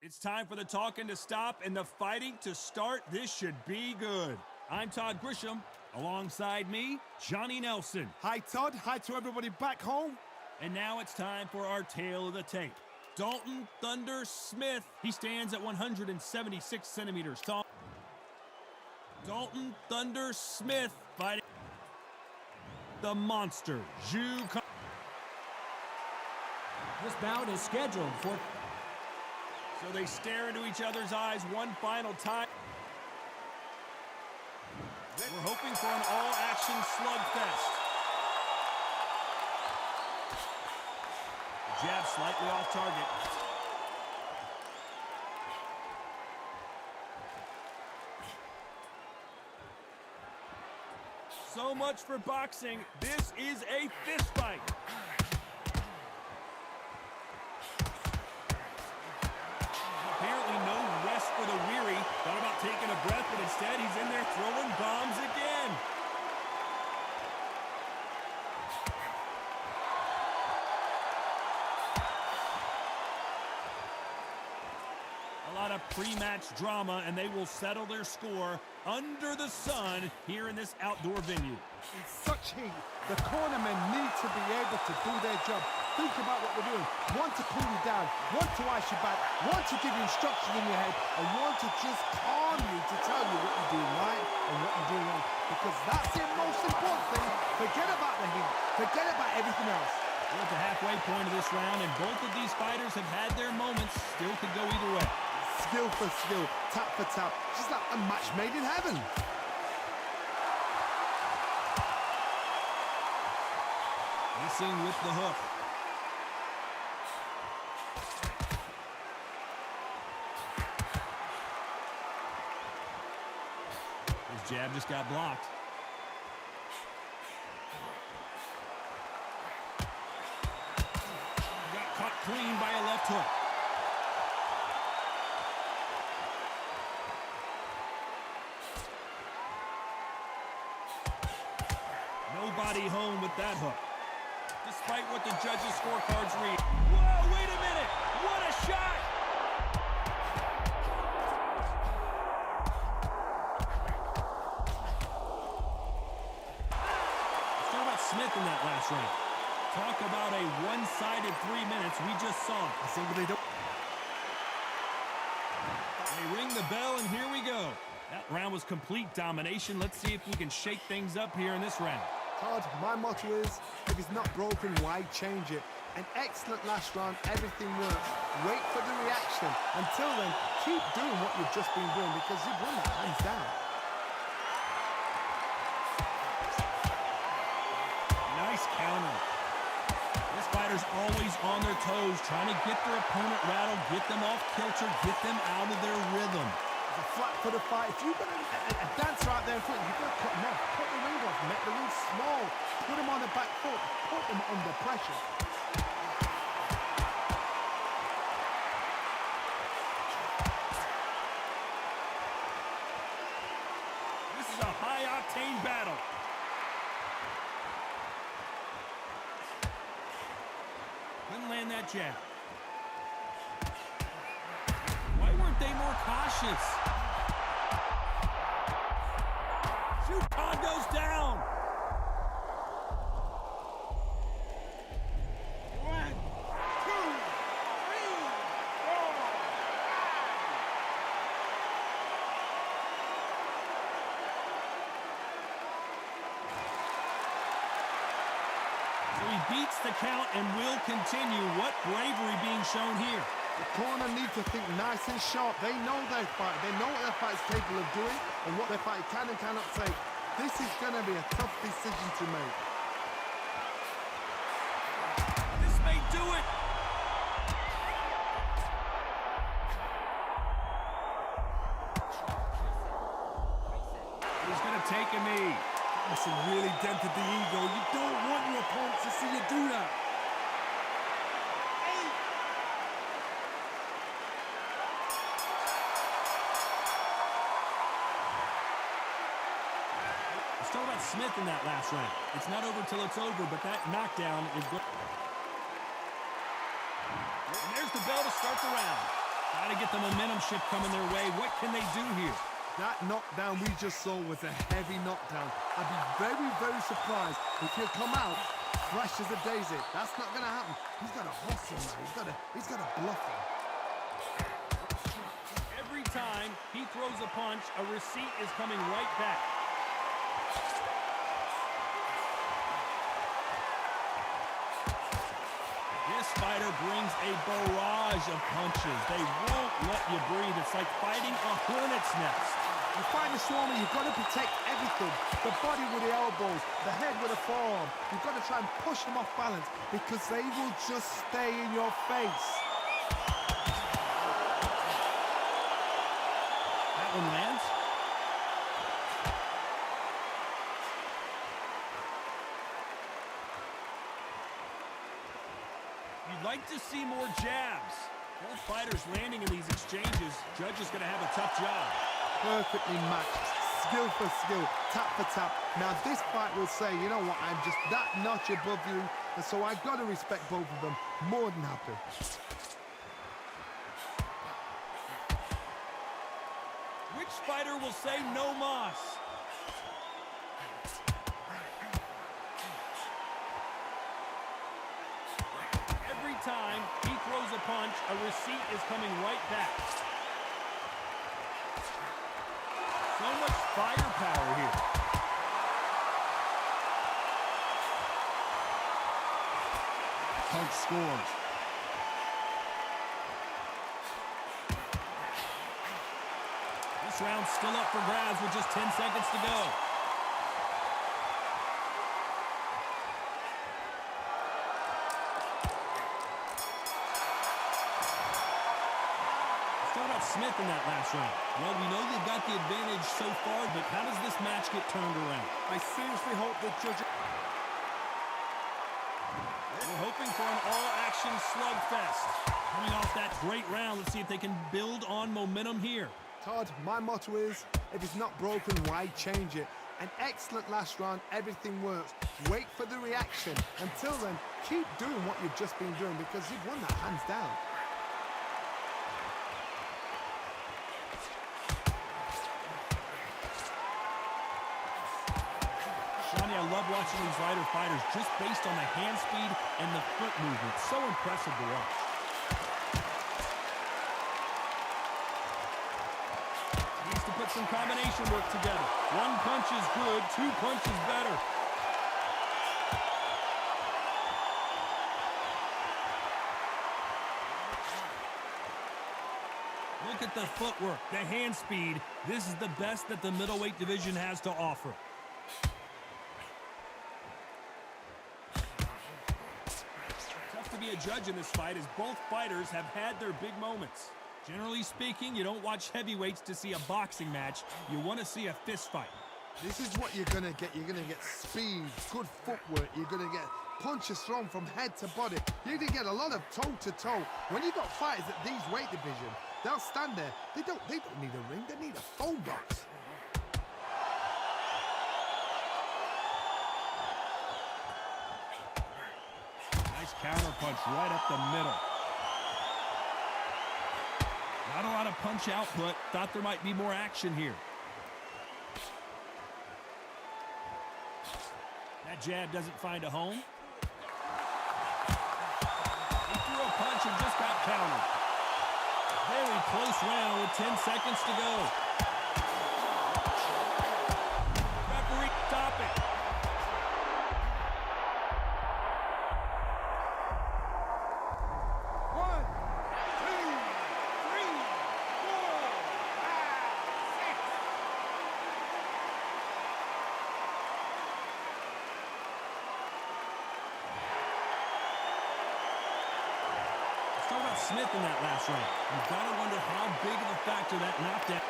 It's time for the talking to stop and the fighting to start. This should be good. I'm Todd Grisham. Alongside me, Johnny Nelson. Hi, Todd. Hi to everybody back home. And now it's time for our tale of the tape. Dalton Thunder Smith. He stands at 176 centimeters tall. Dalton Thunder Smith fighting the monster, Zhu. This bout is scheduled for... So they stare into each other's eyes one final time. We're hoping for an all-action slugfest. The jab slightly off target. So much for boxing. This is a fist fight. Apparently no rest for the weary. Thought about taking a breath, but instead he's in there throwing bombs again. A lot of pre-match drama, and they will settle their score under the sun here in this outdoor venue. In such heat, the cornermen need to be able to do their job. Think about what we're doing. One to pull you down, one to ice you back, one to give you instructions in your head, and one to just calm you to tell you what you're doing right and what you're doing wrong. Because that's the most important thing. Forget about the heat. Forget about everything else. We're at the halfway point of this round, and both of these fighters have had their moments. Still could go either way. Skill for skill, tap for tap, just like a match made in heaven. Missing with the hook. His jab just got blocked. Got caught clean by a left hook. Nobody home with that hook. Despite what the judges' scorecards read. Whoa, wait a minute! What a shot! Let's talk about Smith in that last round. Talk about a one-sided 3 minutes we just saw. I think they don't. They ring the bell, and here we go. That round was complete domination. Let's see if we can shake things up here in this round. Todd, my motto is, if it's not broken, why change it? An excellent last round, everything works. Wait for the reaction. Until then, keep doing what you've just been doing because you've won that hands down. Nice counter. This fighter's always on their toes, trying to get their opponent rattled, get them off kilter, get them out of their rhythm. A flat for the fight. If you've got a dancer out there in front, you've got to cut him off. Cut the ring off, make the ring small. Put him on the back foot. Put him under pressure. This is a high-octane battle. Couldn't land that jab. Why weren't they more cautious? Khan goes down. 1, 2, 3, 4. So he beats the count and will continue. What bravery being shown here. The corner need to think nice and sharp. They know their fight. They know what their fight's capable of doing and what their fight can and cannot take. This is going to be a tough decision to make. This may do it. He's going to take a knee. Listen, really dented the ego. You don't want your opponent to see you do that. Let's talk about Smith in that last round. It's not over till it's over, but that knockdown is good. And there's the bell to start the round. Got to get the momentum shift coming their way. What can they do here? That knockdown we just saw was a heavy knockdown. I'd be very, very surprised if he'll come out fresh as a daisy. That's not going to happen. He's got to hustle, man. He's got to bluff him. Every time he throws a punch, a receipt is coming right back. This fighter brings a barrage of punches. They won't let you breathe. It's like fighting a hornet's nest. You fight the Swarmer, you've got to protect everything. The body with the elbows, the head with the forearm. You've got to try and push them off balance because they will just stay in your face. That one lands. You'd like to see more jabs. Both fighters landing in these exchanges. Judge is going to have a tough job. Perfectly matched, skill for skill, tap for tap. Now this fight will say, you know what, I'm just that notch above you, and so I've got to respect both of them. More than happy. Which fighter will say no mas? Every time he throws a punch, a receipt is coming right back. So much firepower here. Punch scores. This round's still up for grabs with just 10 seconds to go. Smith in that last round. Well, we know they've got the advantage so far, but how does this match get turned around? I seriously hope the judge... We're hoping for an all-action slugfest. Coming off that great round, let's see if they can build on momentum here. Todd, my motto is, if it's not broken, why change it? An excellent last round, everything works. Wait for the reaction. Until then, keep doing what you've just been doing because you've won that hands down. I love watching these lighter fighters just based on the hand speed and the foot movement. So impressive to watch. Needs to put some combination work together. One punch is good, two punches better. Look at the footwork, the hand speed. This is the best that the middleweight division has to offer. To be a judge in this fight as both fighters have had their big moments. Generally speaking, you don't watch heavyweights to see a boxing match. You want to see a fist fight. This is what you're going to get. You're going to get speed, good footwork. You're going to get punches thrown from head to body. You're going to get a lot of toe-to-toe. When you've got fighters at these weight division, they'll stand there. They don't need a ring. They need a phone box. Counter punch right up the middle. Not a lot of punch output. Thought there might be more action here. That jab doesn't find a home. He threw a punch and just got countered. Very close round with 10 seconds to go. Referee, stop it. Smith in that last round. You've got to wonder how big of a factor that knockdown.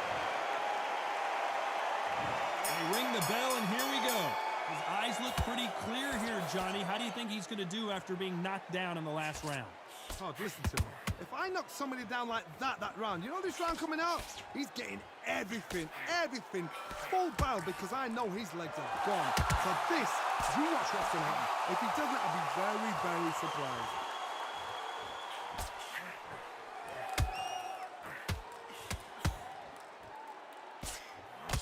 They ring the bell, and here we go. His eyes look pretty clear here, Johnny. How do you think he's going to do after being knocked down in the last round? Todd, listen to me. If I knock somebody down like that round, you know this round coming out? He's getting everything, full barrel because I know his legs are gone. So this, you watch what's going to happen. If he doesn't, I'll be very, very surprised.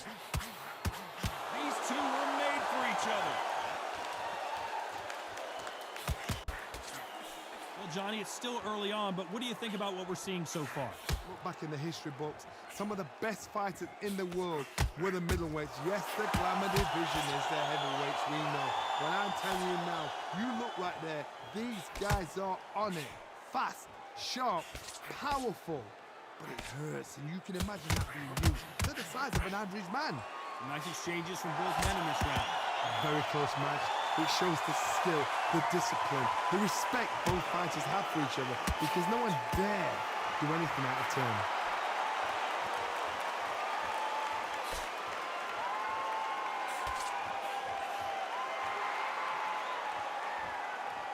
These two were made for each other. Well, Johnny, it's still early on, but what do you think about what we're seeing so far? Look back in the history books. Some of the best fighters in the world were the middleweights. Yes, the glamour division is the heavyweights, we know. But I'm telling you now, you look right there. These guys are on it. Fast, sharp, powerful. But it hurts, and you can imagine that being used. They're the size of an average man. Nice exchanges from both men in this round. A very close match. It shows the skill, the discipline, the respect both fighters have for each other, because no one dare do anything out of turn.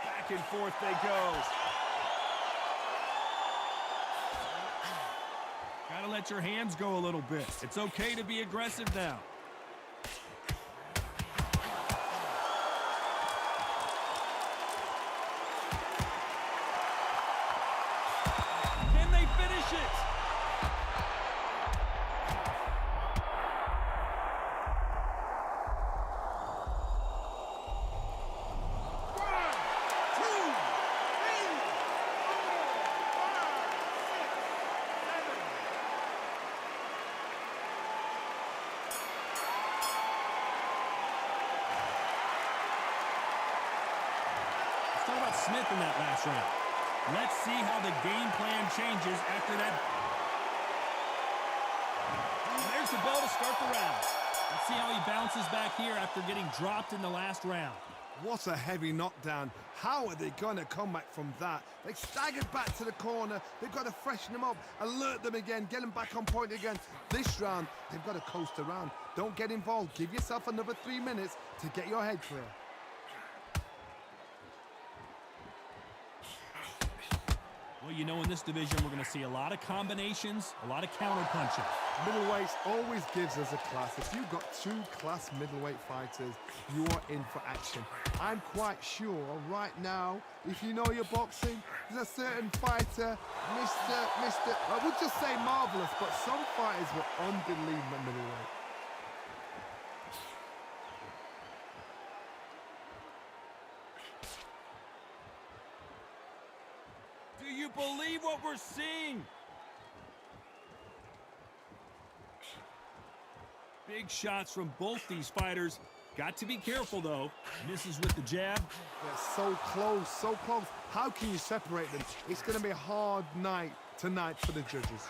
Back and forth they go. Gotta let your hands go a little bit. It's okay to be aggressive now. Can they finish it? Talk about Smith in that last round. Let's see how the game plan changes after that. And there's the bell to start the round. Let's see how he bounces back here after getting dropped in the last round. What a heavy knockdown. How are they going to come back from that? They staggered back to the corner. They've got to freshen them up, alert them again, get them back on point again. This round, they've got to coast around. Don't get involved. Give yourself another 3 minutes to get your head clear. Well, you know, in this division, we're going to see a lot of combinations, a lot of counter punching. Middleweights always gives us a class. If you've got 2 class middleweight fighters, you are in for action. I'm quite sure right now, if you know your boxing, there's a certain fighter, I would just say marvelous, but some fighters were unbelievable middleweight. Do you believe what we're seeing? Big shots from both these fighters. Got to be careful, though. Misses with the jab. They're so close, so close. How can you separate them? It's going to be a hard night tonight for the judges.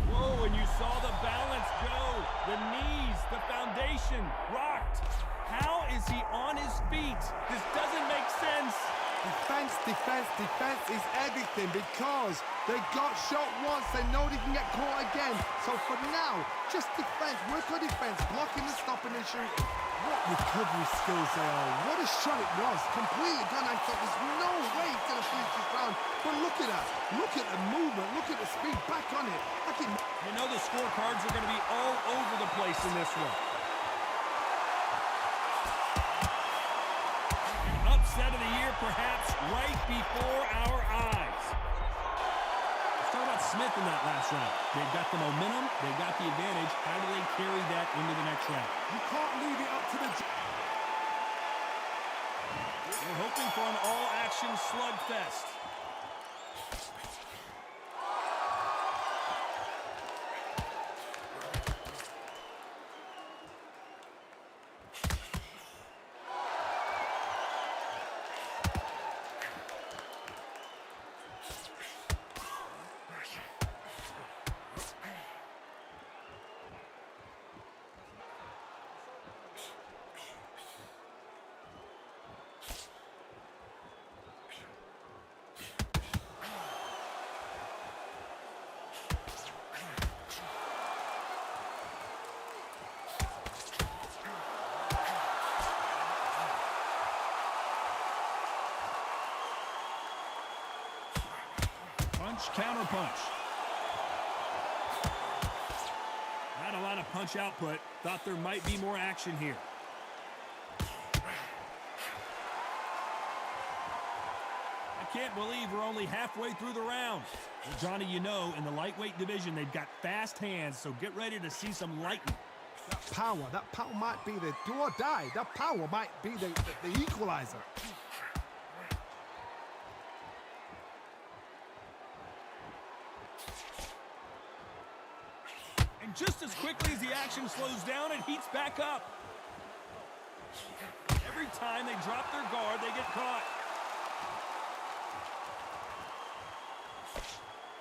Whoa, and you saw the balance go. The knees, the foundation, rocked. How is he on his feet? This doesn't make sense. Defense, defense, defense is everything, because they got shot once. They know they can get caught again. So for now, just defense. Work on defense, blocking and stopping and shooting. What recovery skills they are. What a shot it was. Completely gone. I thought there's no way he's going to finish this round. But look at that. Look at the movement. Look at the speed. Back on it. You know the scorecards are going to be all over the place in this one. Upset of the year, perhaps, right before our eyes. Let's talk about Smith in that last round. They've got the momentum, they've got the advantage. How do they carry that into the next round? You can't leave it up to the... We're hoping for an all-action slugfest. Counter punch. Not a lot of punch output. Thought there might be more action here. I can't believe we're only halfway through the round. Well, Johnny, you know, in the lightweight division, they've got fast hands, so get ready to see some lightning. That power might be the do or die. That power might be the equalizer. And just as quickly as the action slows down, it heats back up. Every time they drop their guard, they get caught.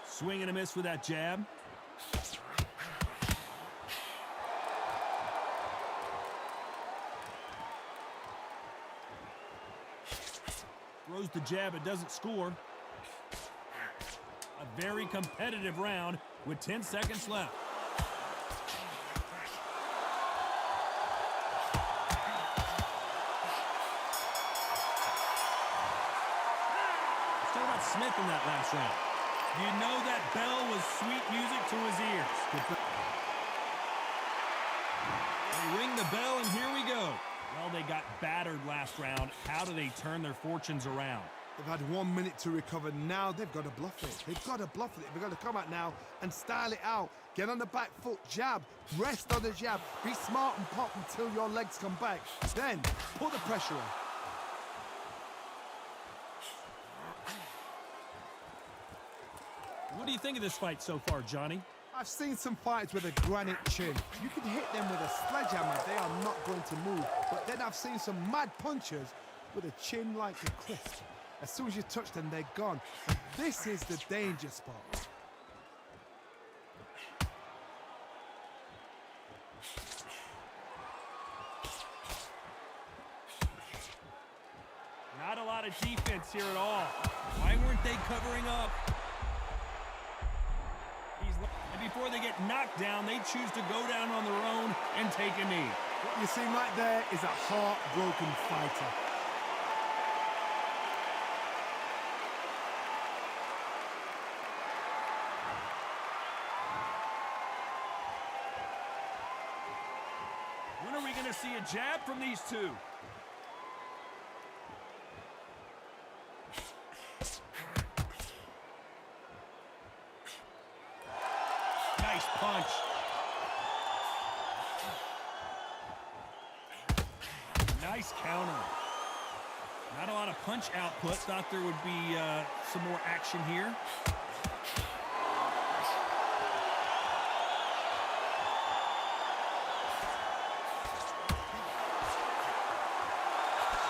Swing and a miss with that jab. Throws the jab, it doesn't score. A very competitive round with 10 seconds left. Let's talk about Smith in that last round. You know that bell was sweet music to his ears. They ring the bell, and here we go. Well, they got battered last round. How do they turn their fortunes around? They've had 1 minute to recover. Now they've got to bluff it. They've got to bluff it. They've got to come out now and style it out. Get on the back foot, jab, rest on the jab. Be smart and pop until your legs come back. Then put the pressure on. What do you think of this fight so far, Johnny? I've seen some fights with a granite chin. You can hit them with a sledgehammer, they are not going to move. But then I've seen some mad punchers with a chin like a crisp. As soon as you touch them, they're gone. And this is the danger spot. Not a lot of defense here at all. Why weren't they covering up? And before they get knocked down, they choose to go down on their own and take a knee. What you see right there is a heartbroken fighter. When are we going to see a jab from these two? Nice punch. Nice counter. Not a lot of punch output. Thought there would be some more action here.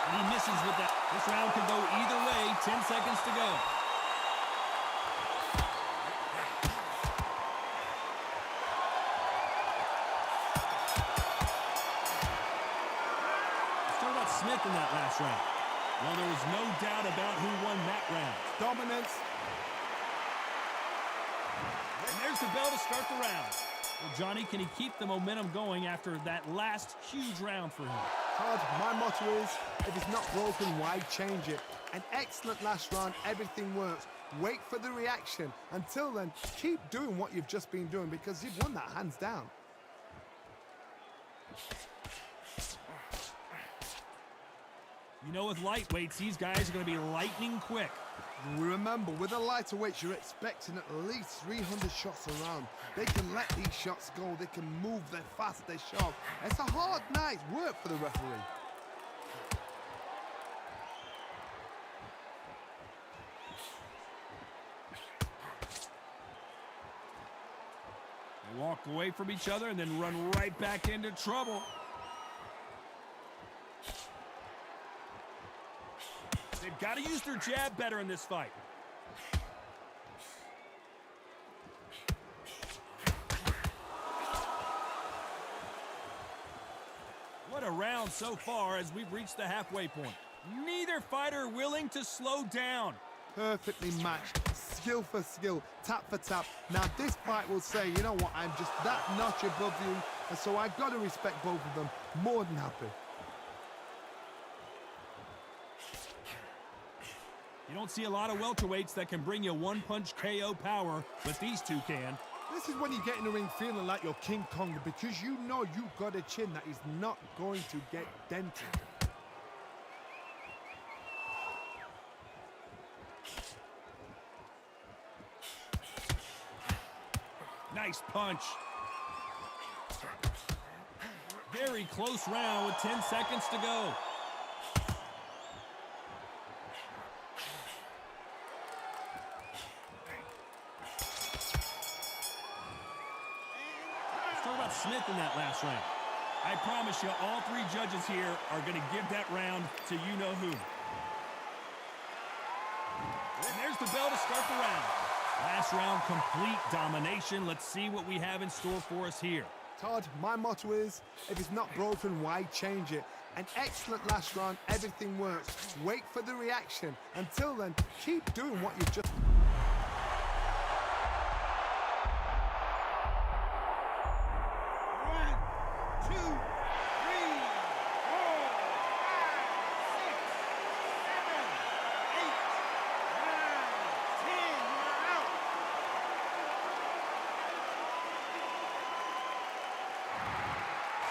And he misses with that. This round could go either way. 10 seconds to go. Smith in that last round. Well, there was no doubt about who won that round. Dominance. And there's the bell to start the round. Well, Johnny, can he keep the momentum going after that last huge round for him? Todd, my motto is, if it's not broken, why change it? An excellent last round, everything works. Wait for the reaction. Until then, keep doing what you've just been doing because you've won that hands down. You know, with lightweights, these guys are going to be lightning quick. Remember, with the lighter weights, you're expecting at least 300 shots around. They can let these shots go. They can move. They're fast. They're sharp. It's a hard night's work for the referee. They walk away from each other and then run right back into trouble. They've got to use their jab better in this fight. What a round so far as we've reached the halfway point. Neither fighter willing to slow down. Perfectly matched, skill for skill, tap for tap. Now this fight will say, you know what, I'm just that notch above you, and so I've got to respect both of them. More than happy. You don't see a lot of welterweights that can bring you one-punch KO power, but these two can. This is when you get in the ring feeling like you're King Kong because you know you've got a chin that is not going to get dented. Nice punch. Very close round with 10 seconds to go. Let's talk about Smith in that last round. I promise you, all three judges here are going to give that round to you-know-who. And there's the bell to start the round. Last round, complete domination. Let's see what we have in store for us here. Todd, my motto is, if it's not broken, why change it? An excellent last round, everything works. Wait for the reaction. Until then, keep doing what you've just...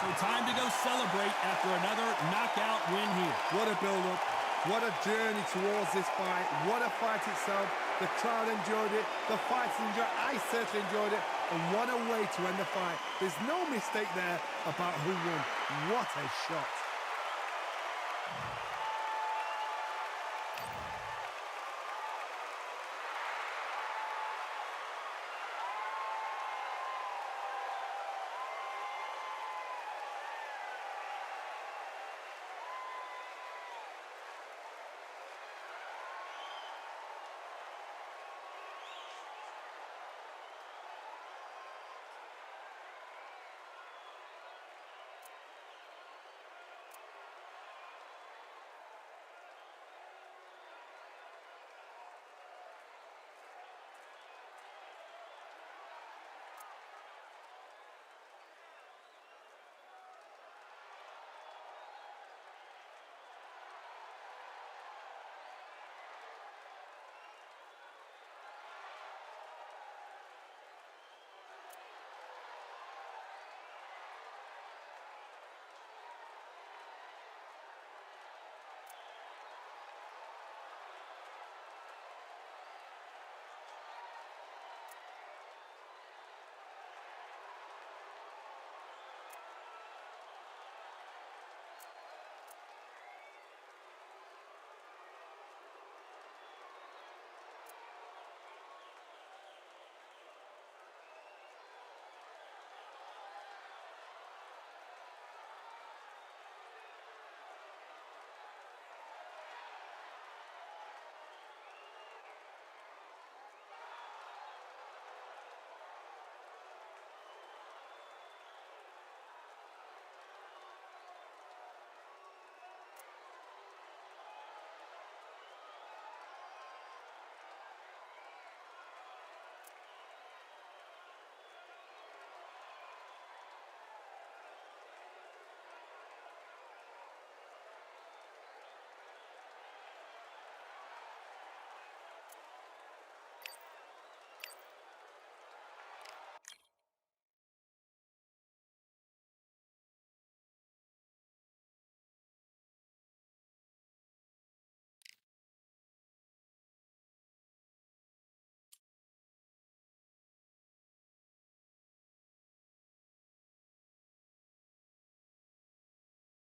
So time to go celebrate after another knockout win here. What a build-up. What a journey towards this fight. What a fight itself. The crowd enjoyed it. The fighters enjoyed it. I certainly enjoyed it. And what a way to end the fight. There's no mistake there about who won. What a shot.